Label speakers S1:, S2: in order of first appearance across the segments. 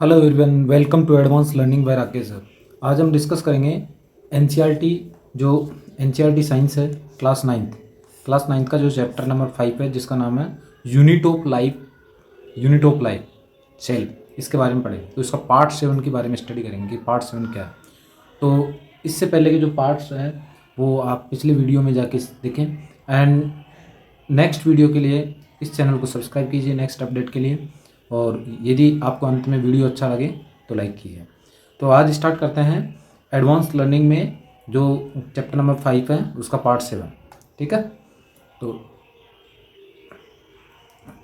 S1: Hello everyone, welcome to advance learning by Rakesh sir. आज हम discuss करेंगे एनसीईआरटी जो एनसीईआरटी साइंस है क्लास नाइन्थ का जो चैप्टर नंबर 5 है जिसका नाम है यूनिट ऑफ लाइफ सेल। इसके बारे में पढ़ेंगे। तो इसका पार्ट 7 के बारे में स्टडी करेंगे कि पार्ट 7 क्या है। तो इससे पहले के जो पार्ट्स हैं वो आप पिछले वीडियो में जाके देखें एंड नेक्स्ट वीडियो के लिए इस चैनल को सब्सक्राइब कीजिए नेक्स्ट अपडेट के लिए। और यदि आपको अंत में वीडियो अच्छा लगे तो लाइक कीजिए। तो आज स्टार्ट करते हैं एडवांस लर्निंग में जो चैप्टर नंबर 5 है उसका पार्ट 7। ठीक है। तो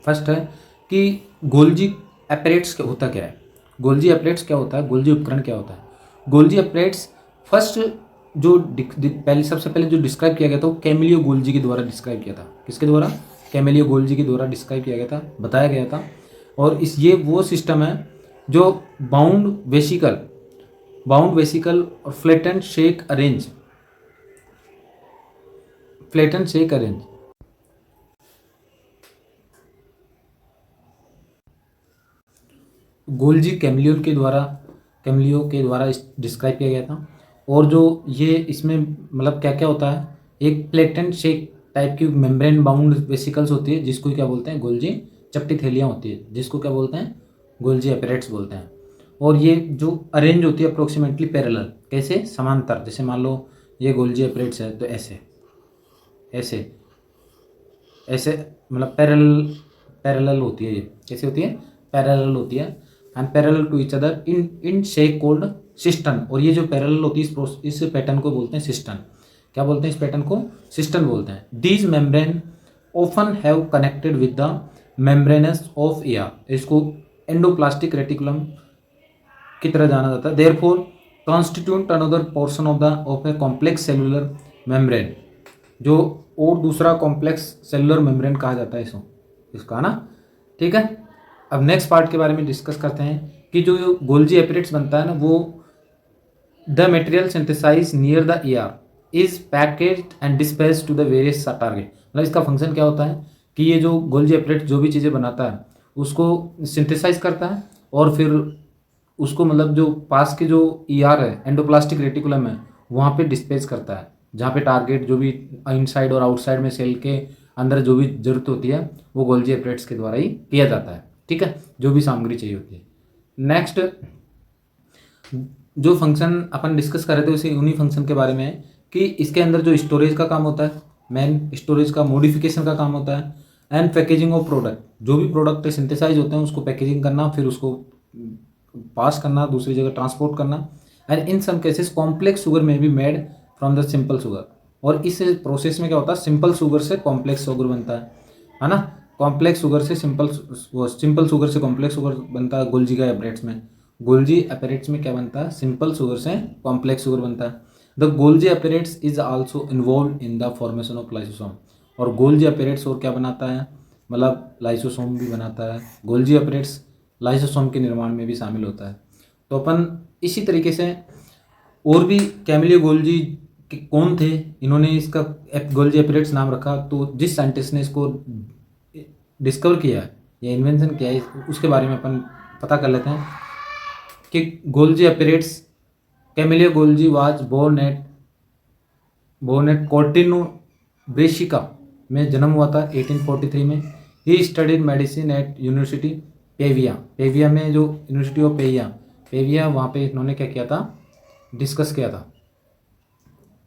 S1: फर्स्ट है कि गोल्जी एपरेट्स होता क्या है। गोल्जी एपरेट्स क्या होता है, गोल्जी उपकरण क्या होता है। गोल्जी एपरेट्स फर्स्ट जो पहले सबसे पहले जो डिस्क्राइब किया गया था वो कैमिलियो गोल्जी के द्वारा डिस्क्राइब किया था। किसके द्वारा? कैमिलियो गोल्जी के द्वारा डिस्क्राइब किया गया था, बताया गया था। और ये वो सिस्टम है जो बाउंड वेसिकल और flattened shake arrange Golgi Camillo के द्वारा डिस्क्राइब किया गया था। और जो ये इसमें मतलब क्या क्या होता है, एक प्लेटेंट शेक टाइप की मेम्ब्रेन बाउंड वेसिकल्स होती है जिसको क्या बोलते हैं, गोल्जी चपटी थैलियाँ होती है जिसको क्या बोलते हैं, गोल्जी एपरेट्स बोलते हैं। और ये जो अरेंज होती है अप्रोक्सीमेटली पैरेलल, कैसे? समांतर। जैसे मान लो ये गोल्जी एपरेट्स है तो ऐसे ऐसे ऐसे मतलब पैरेलल होती है। ये कैसे होती है? पैरेलल होती है and parallel to each other in stack called cisternae. और ये जो पैरेलल होती है इस पैटर्न को बोलते हैं सिस्टन। क्या बोलते हैं इस पैटर्न को? सिस्टन बोलते हैं। These membrane often have connected with the membranes of air. इसको एंडोप्लास्टिक रेटिकुलम की तरह जाना जाता है। Therefore constitute another portion of a complex cellular membrane, जो और दूसरा कॉम्प्लेक्स सेलुलर मेम्ब्रेन कहा जाता है इसका ना। ठीक है। अब नेक्स्ट पार्ट के बारे में डिस्कस करते हैं कि जो गोल्जी एपरेट्स बनता है ना, वो the material synthesise near the air is packaged and dispatched to the various target. मतलब इसका फंक्शन क्या होता है कि ये जो गोल्जी एपरेट जो भी चीज़ें बनाता है उसको सिंथेसाइज करता है और फिर उसको मतलब जो पास के जो ईआर है, एंडोप्लास्टिक रेटिकुलम है, वहाँ पे डिस्पैच करता है, जहाँ पे टारगेट जो भी इनसाइड और आउटसाइड में सेल के अंदर जो भी जरूरत होती है वो गोल्जी एपरेट्स के द्वारा ही किया जाता है। ठीक है, जो भी सामग्री चाहिए होती है। नेक्स्ट जो फंक्शन अपन डिस्कस कर रहे थे उसी उन्हीं फंक्शन के बारे में है कि इसके अंदर जो स्टोरेज का काम होता है, मेन स्टोरेज का, मॉडिफिकेशन का काम होता है एंड पैकेजिंग ऑफ प्रोडक्ट। जो भी प्रोडक्ट सिंथेसाइज होते हैं उसको पैकेजिंग करना, फिर उसको पास करना, दूसरी जगह ट्रांसपोर्ट करना। And in some cases complex sugar may be made from the simple sugar. और इस प्रोसेस में क्या होता है, सिंपल शुगर से कॉम्प्लेक्स शुगर बनता है ना। कॉम्प्लेक्स शुगर से सिंपल शुगर से कॉम्प्लेक्स शुगर बनता है गोल्जी का एपरेट्स में। गोल्जी एपरेट्स में क्या बनता है? सिंपल शुगर से कॉम्प्लेक्स शुगर बनता है। The Golgi apparatus is also involved in the formation of lysosome. और गोल्जी एपरेट्स और क्या बनाता है, मतलब लाइसोसोम भी बनाता है। गोल्जी एपरेट्स लाइसोसोम के निर्माण में भी शामिल होता है। तो अपन इसी तरीके से और भी कैमिलियो गोल्जी कौन थे, इन्होंने इसका गोल्जी एपरेट्स नाम रखा। तो जिस साइंटिस्ट ने इसको डिस्कवर किया है या इन्वेंशन किया है उसके बारे में अपन पता कर लेते हैं कि Golgi apparatus, Camillo Golgi was born at Corteno Brescia में जन्म हुआ था 1843 में। He studied medicine at university Pavia में, जो यूनिवर्सिटी ऑफ पेविया वहाँ पे इन्होंने क्या किया था, डिस्कस किया था,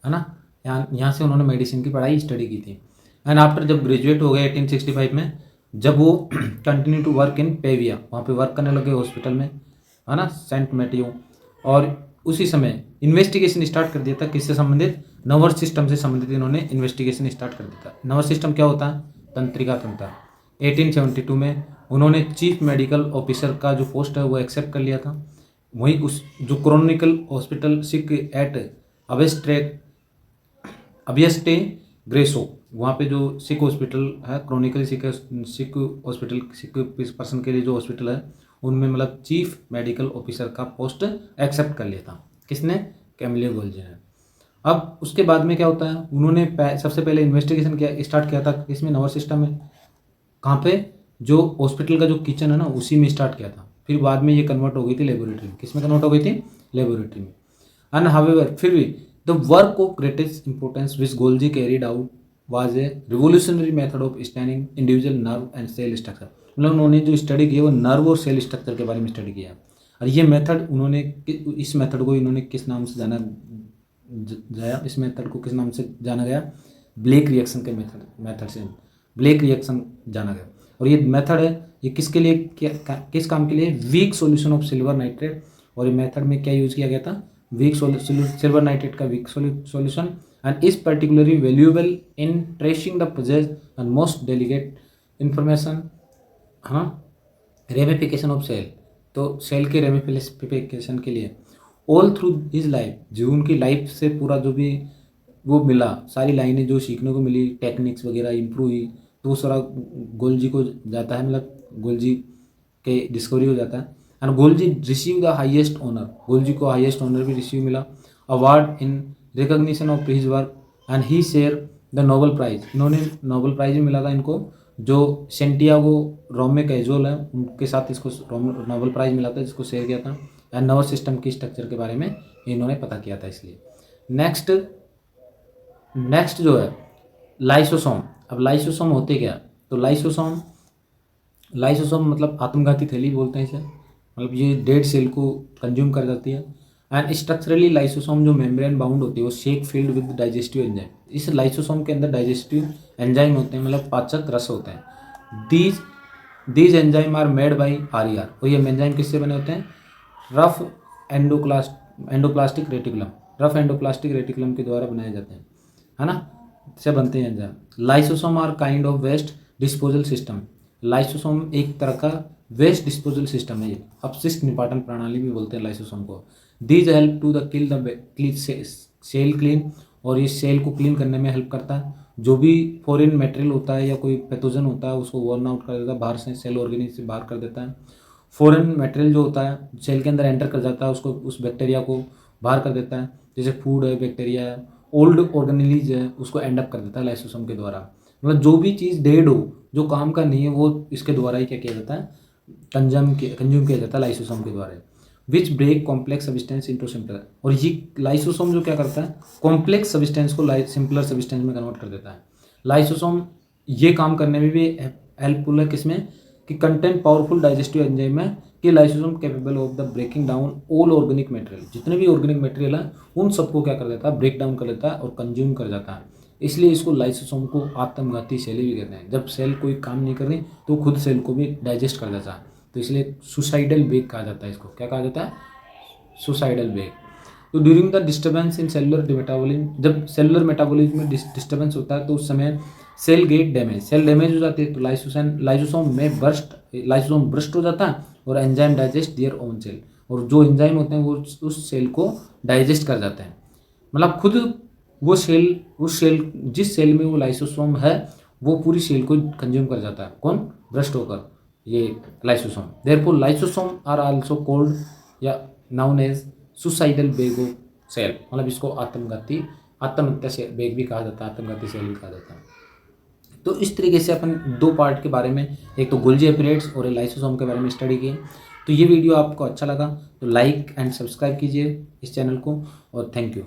S1: है ना। यहाँ से उन्होंने मेडिसिन की पढ़ाई स्टडी की थी। एंड आफ्टर जब ग्रेजुएट हो गए 1865 में, जब वो कंटिन्यू टू वर्क इन पेविया, वहाँ पे वर्क करने लगे हॉस्पिटल में, है ना, सेंट मैथ्यू। और उसी समय इन्वेस्टिगेशन स्टार्ट कर दिया था, किससे संबंधित? नर्वस सिस्टम से संबंधित इन्होंने इन्वेस्टिगेशन स्टार्ट कर दिया था। नर्वस सिस्टम क्या होता है? तंत्रिका तंत्र। 1872 में उन्होंने चीफ मेडिकल ऑफिसर का जो पोस्ट है वो एक्सेप्ट कर लिया था। वहीं उस जो क्रॉनिकल हॉस्पिटल सिक एट अबियस्टे ग्रेसो, वहाँ पे जो सिक हॉस्पिटल है, क्रॉनिकल सिक हॉस्पिटल, सिक पर्सन के लिए जो हॉस्पिटल है, उनमें मतलब चीफ मेडिकल ऑफिसर का पोस्ट एक्सेप्ट कर लिया था। किसने? कैमिलियो गोल्जी ने। अब उसके बाद में क्या होता है, उन्होंने सबसे पहले इन्वेस्टिगेशन स्टार्ट किया था इसमें, नर्वस सिस्टम में। कहाँ पे? जो हॉस्पिटल का जो किचन है ना, उसी में स्टार्ट किया था। फिर बाद में ये कन्वर्ट हो गई थी लेबोरेटरी में। किस में कन्वर्ट हो गई थी? लेबोरेटरी में। एंड हाउएवर फिर भी the work of greatest importance which Golgi carried out was a revolutionary method of standing individual nerve and cell structure. मतलब उन्होंने जो स्टडी की है वो नर्व और सेल स्ट्रक्चर के बारे में स्टडी किया है। और ये मेथड उन्होंने इस मेथड को इन्होंने किस नाम से जाया इस मेथड को किस नाम से जाना गया? ब्लेक रिएक्शन के मेथड से ब्लेक रिएक्शन जाना गया। और ये मेथड है ये किसके लिए किस काम के लिए? Weak solution of silver nitrate. और ये मेथड में क्या यूज़ किया गया था? वीक सिल्वर नाइट्रेट का weak solution and is particularly valuable in tracing the process and most delicate information, हाँ, रेमिफिकेशन ऑफ सेल। तो सेल के रेमिफिकेशन के लिए ऑल थ्रू हिज लाइफ, जो उनकी लाइफ से पूरा जो भी वो मिला, सारी लाइनें जो सीखने को मिली, टेक्निक्स वगैरह इंप्रूव हुई, तो वो सारा गोल्जी को जाता है, मतलब गोल्जी के डिस्कवरी हो जाता है। And Golgi receive the highest honour, Golgi को हाईएस्ट ऑनर भी रिसीव मिला, award in recognition of his work and he share the Nobel prize. इन्होंने नोबेल प्राइज भी मिला था इनको, जो सेंटियागो रोमे कैजुअल है उनके साथ इसको नोबेल प्राइज मिला था, जिसको शेयर किया था। एंड नर्वस सिस्टम की स्ट्रक्चर के बारे में इन्होंने पता किया था इसलिए। नेक्स्ट जो है लाइसोसोम। अब लाइसोसोम होते क्या? तो लाइसोसोम मतलब आत्मघाती थैली बोलते हैं इसे, मतलब ये डेड सेल को कंज्यूम कर जाती है। एंड स्ट्रक्चरली लाइसोसोम जो मेम्ब्रेन बाउंड होती है वो shake field with digestive enzyme. इस लाइसोसोम के अंदर डाइजेस्टिव एंजाइम होते हैं, मतलब पाचक रस होते हैं। These enzyme are made by RER। और ये एंजाइम किससे बने होते हैं? रफ एंडोप्लास्टिक रेटिकुलम के द्वारा बनाए जाते हैं, है ना, से बनते हैं enzyme. Lysosome are kind of waste disposal system. Lysosome एक तरह का वेस्ट डिस्पोजल सिस्टम है, ये अपशिष्ट निपाटन प्रणाली भी बोलते हैं लाइसोसोम को। These help to the kill the cell clean, और ये सेल को क्लीन करने में हेल्प करता है। जो भी फॉरेन मटेरियल होता है या कोई पैथोजन होता है उसको वर्न आउट कर देता है, बाहर से सेल ऑर्गेनिज्म से बाहर कर देता है। फॉरेन मटेरियल जो होता है सेल के अंदर एंटर कर जाता है, उसको उस बैक्टीरिया को बाहर कर देता है, जैसे फूड है, बैक्टीरिया है, ओल्ड ऑर्गेनिज है, उसको एंड अप कर देता है लाइसोसोम के द्वारा। मतलब जो भी चीज़ डेड हो, जो काम का नहीं है, वो इसके द्वारा ही क्या किया जाता है? कंज्यूम किया जाता है लाइसोसोम के द्वारा। Which break complex substance into simpler. और ये लाइसोसोम जो क्या करता है? कॉम्प्लेक्स सब्सटेंस को सिंपलर सब्सटेंस में कन्वर्ट कर देता है। लाइसोसोम ये काम करने में भी हेल्पफुल है, किसमें? कि कंटेंट पावरफुल डाइजेस्टिव एंजाइम है कि lysosome capable of the breaking down all organic material. जितने भी ऑर्गेनिक मटेरियल है उन सबको क्या कर देता है? ब्रेक डाउन कर लेता है और कंज्यूम कर जाता है। इसलिए इसको लाइसोसोम को आत्मघाती सेलें भी कहते हैं। जब सेल कोई काम नहीं कर रही तो खुद सेल को भी डाइजेस्ट कर देता है, तो इसलिए सुसाइडल बेग कहा जाता है इसको। क्या कहा जाता है? Suicidal bag. तो during the disturbance in cellular metabolism, जब सेलुलर मेटाबॉलिज्म में डिस्टर्बेंस होता है तो उस समय सेल डैमेज हो जाती है, तो लाइसोसोम ब्रस्ट हो जाता है और enzyme digest their own cell. और जो एंजाइम होते हैं वो उस सेल को डाइजेस्ट कर जाते हैं, मतलब खुद वो सेल जिस सेल में वो लाइसोसोम है वो पूरी सेल को कंज्यूम कर जाता है। कौन? ब्रस्ट होकर ये lysosome. Therefore lysosome are also called या known as suicidal bag of cell, मतलब इसको आत्महत्या से बेग भी कहा जाता है, आत्मघाती सेल भी कहा जाता है। तो इस तरीके से अपन दो पार्ट के बारे में, एक तो गोल्जी एपिरेट्स और लाइसोसोम के बारे में स्टडी किए। तो ये वीडियो आपको अच्छा लगा तो लाइक एंड सब्सक्राइब कीजिए इस चैनल को, और थैंक यू।